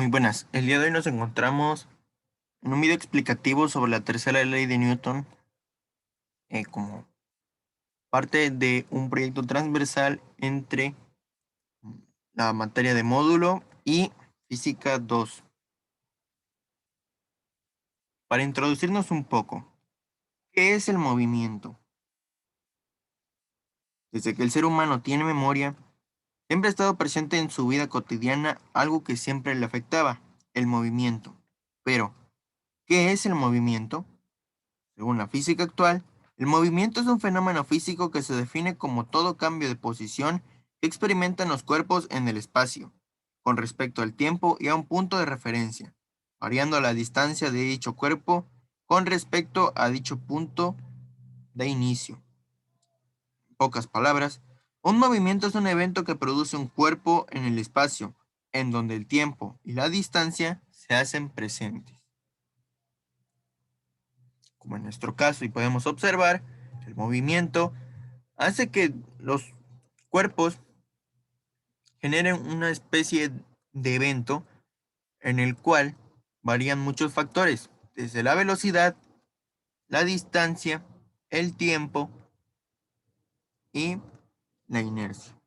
Muy buenas. El día de hoy nos encontramos en un video explicativo sobre la tercera ley de Newton, como parte de un proyecto transversal entre mm, la materia de módulo y física 2. Para introducirnos un poco, ¿qué es el movimiento? Desde que el ser humano tiene memoria, siempre ha estado presente en su vida cotidiana algo que siempre le afectaba, el movimiento. Pero, ¿qué es el movimiento? Según la física actual, el movimiento es un fenómeno físico que se define como todo cambio de posición que experimentan los cuerpos en el espacio, con respecto al tiempo y a un punto de referencia, variando la distancia de dicho cuerpo con respecto a dicho punto de inicio. En pocas palabras, un movimiento es un evento que produce un cuerpo en el espacio, en donde el tiempo y la distancia se hacen presentes. Como en nuestro caso, y podemos observar, el movimiento hace que los cuerpos generen una especie de evento en el cual varían muchos factores, desde la velocidad, la distancia, el tiempo y la inercia.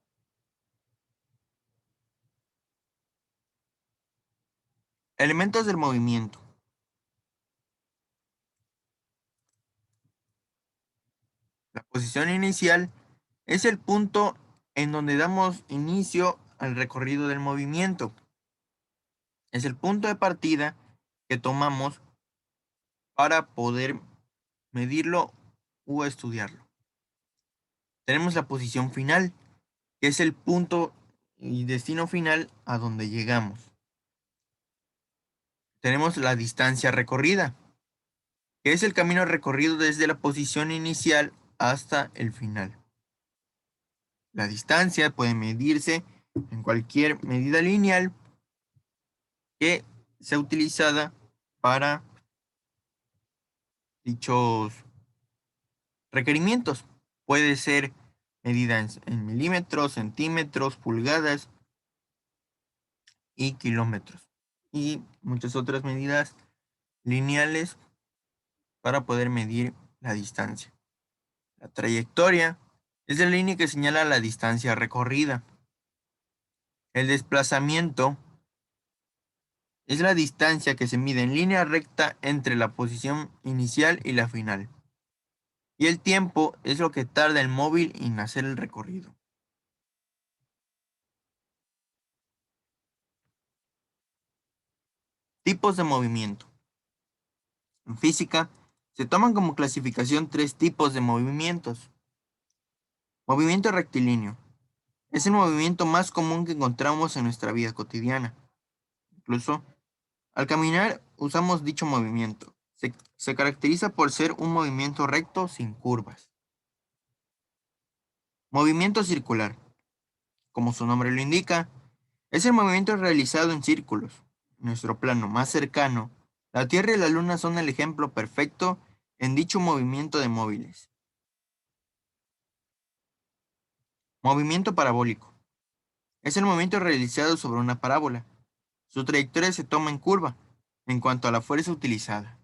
Elementos del movimiento. La posición inicial es el punto en donde damos inicio al recorrido del movimiento. Es el punto de partida que tomamos para poder medirlo o estudiarlo. Tenemos la posición final, que es el punto y destino final a donde llegamos. Tenemos la distancia recorrida, que es el camino recorrido desde la posición inicial hasta el final. La distancia puede medirse en cualquier medida lineal que sea utilizada para dichos requerimientos. Puede ser medida en milímetros, centímetros, pulgadas y kilómetros. Y muchas otras medidas lineales para poder medir la distancia. La trayectoria es la línea que señala la distancia recorrida. El desplazamiento es la distancia que se mide en línea recta entre la posición inicial y la final. Y el tiempo es lo que tarda el móvil en hacer el recorrido. Tipos de movimiento. En física, se toman como clasificación tres tipos de movimientos. Movimiento rectilíneo. Es el movimiento más común que encontramos en nuestra vida cotidiana. Incluso, al caminar usamos dicho movimiento. Se caracteriza por ser un movimiento recto sin curvas. Movimiento circular. Como su nombre lo indica, es el movimiento realizado en círculos. En nuestro plano más cercano, la Tierra y la Luna son el ejemplo perfecto en dicho movimiento de móviles. Movimiento parabólico. Es el movimiento realizado sobre una parábola. Su trayectoria se toma en curva en cuanto a la fuerza utilizada.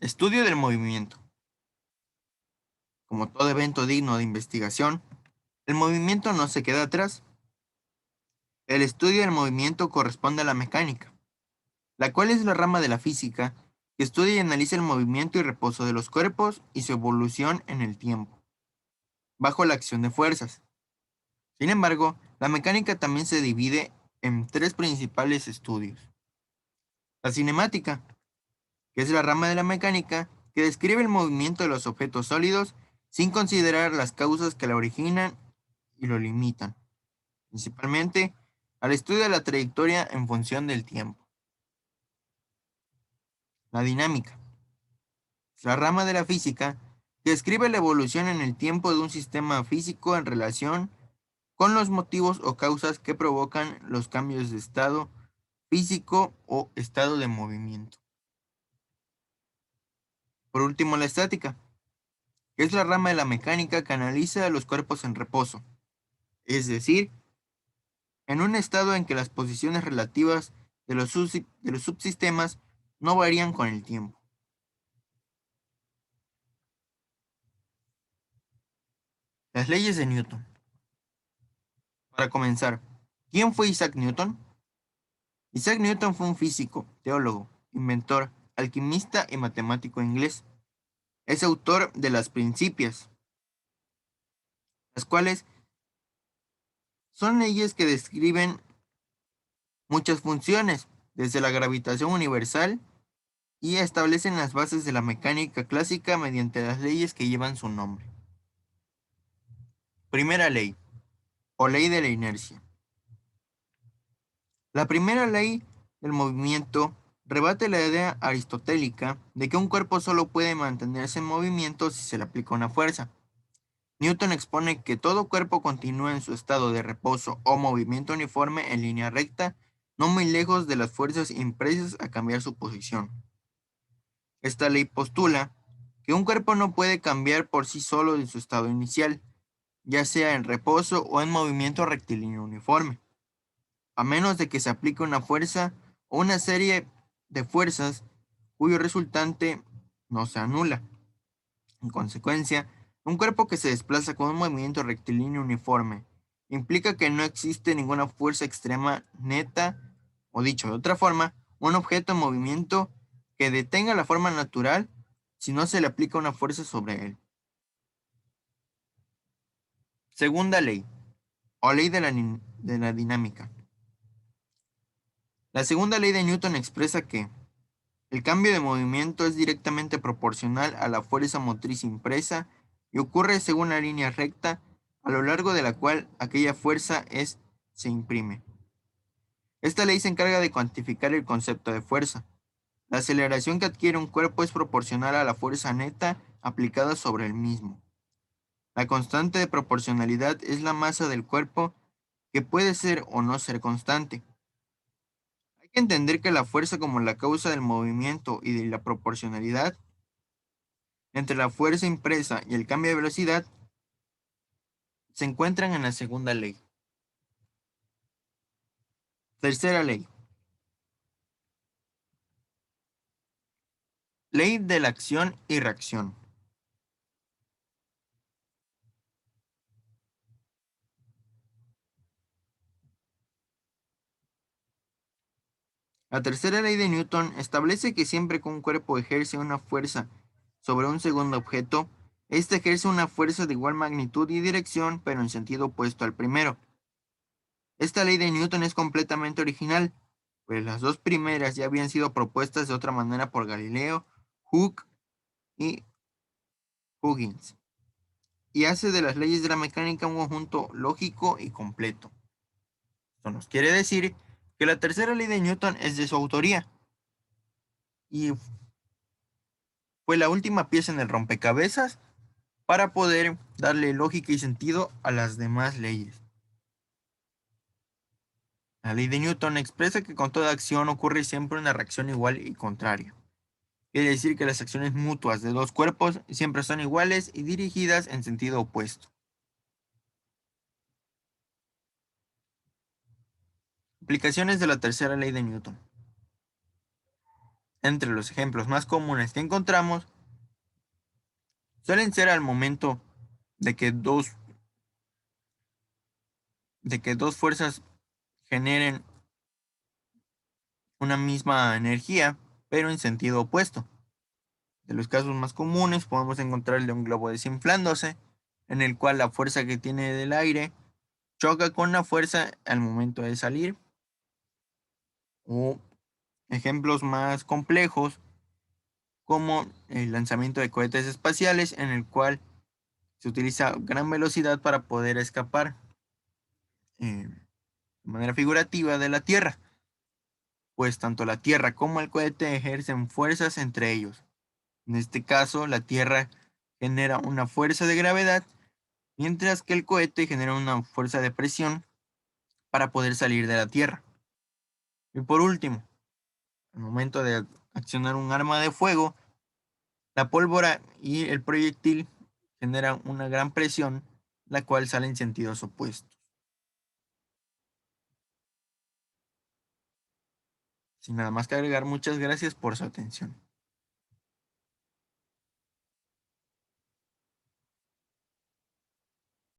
Estudio del movimiento. Como todo evento digno de investigación, el movimiento no se queda atrás. El estudio del movimiento corresponde a la mecánica, la cual es la rama de la física que estudia y analiza el movimiento y reposo de los cuerpos y su evolución en el tiempo, bajo la acción de fuerzas. Sin embargo, la mecánica también se divide en tres principales estudios. La cinemática, que es la rama de la mecánica que describe el movimiento de los objetos sólidos sin considerar las causas que la originan y lo limitan, principalmente al estudio de la trayectoria en función del tiempo. La dinámica es la rama de la física que describe la evolución en el tiempo de un sistema físico en relación con los motivos o causas que provocan los cambios de estado físico o estado de movimiento. Por último, la estática, que es la rama de la mecánica que analiza los cuerpos en reposo, es decir, en un estado en que las posiciones relativas de los subsistemas no varían con el tiempo. Las leyes de Newton. Para comenzar, ¿quién fue Isaac Newton? Isaac Newton fue un físico, teólogo, inventor, alquimista y matemático inglés. Es autor de las Principias, las cuales son leyes que describen muchas funciones, desde la gravitación universal, y establecen las bases de la mecánica clásica mediante las leyes que llevan su nombre. Primera ley, o ley de la inercia. La primera ley del movimiento rebate la idea aristotélica de que un cuerpo solo puede mantenerse en movimiento si se le aplica una fuerza. Newton expone que todo cuerpo continúa en su estado de reposo o movimiento uniforme en línea recta, no muy lejos de las fuerzas impresas a cambiar su posición. Esta ley postula que un cuerpo no puede cambiar por sí solo de su estado inicial, ya sea en reposo o en movimiento rectilíneo uniforme, a menos de que se aplique una fuerza o una serie de fuerzas cuyo resultante no se anula. En consecuencia, un cuerpo que se desplaza con un movimiento rectilíneo uniforme implica que no existe ninguna fuerza extrema neta, o dicho de otra forma, un objeto en movimiento que detenga la forma natural si no se le aplica una fuerza sobre él. Segunda ley, o ley de la dinámica. La segunda ley de Newton expresa que el cambio de movimiento es directamente proporcional a la fuerza motriz impresa y ocurre según la línea recta a lo largo de la cual aquella se imprime. Esta ley se encarga de cuantificar el concepto de fuerza. La aceleración que adquiere un cuerpo es proporcional a la fuerza neta aplicada sobre el mismo. La constante de proporcionalidad es la masa del cuerpo, que puede ser o no ser constante. Hay que entender que la fuerza como la causa del movimiento y de la proporcionalidad entre la fuerza impresa y el cambio de velocidad se encuentran en la segunda ley. Tercera ley. Ley de la acción y reacción. La tercera ley de Newton establece que siempre que un cuerpo ejerce una fuerza sobre un segundo objeto, éste ejerce una fuerza de igual magnitud y dirección, pero en sentido opuesto al primero. Esta ley de Newton es completamente original, pues las dos primeras ya habían sido propuestas de otra manera por Galileo, Hooke y Huygens, y hace de las leyes de la mecánica un conjunto lógico y completo. Esto nos quiere decir que la tercera ley de Newton es de su autoría y fue la última pieza en el rompecabezas para poder darle lógica y sentido a las demás leyes. La ley de Newton expresa que con toda acción ocurre siempre una reacción igual y contraria. Quiere decir que las acciones mutuas de dos cuerpos siempre son iguales y dirigidas en sentido opuesto. Aplicaciones de la tercera ley de Newton. Entre los ejemplos más comunes que encontramos suelen ser al momento de que dos fuerzas generen una misma energía, pero en sentido opuesto. De los casos más comunes podemos encontrar el de un globo desinflándose, en el cual la fuerza que tiene del aire choca con la fuerza al momento de salir, o ejemplos más complejos como el lanzamiento de cohetes espaciales, en el cual se utiliza gran velocidad para poder escapar de manera figurativa de la Tierra, pues tanto la Tierra como el cohete ejercen fuerzas entre ellos. En este caso, la Tierra genera una fuerza de gravedad, mientras que el cohete genera una fuerza de presión para poder salir de la Tierra. Y por último, al momento de accionar un arma de fuego, la pólvora y el proyectil genera una gran presión, la cual sale en sentidos opuestos. Sin nada más que agregar, muchas gracias por su atención.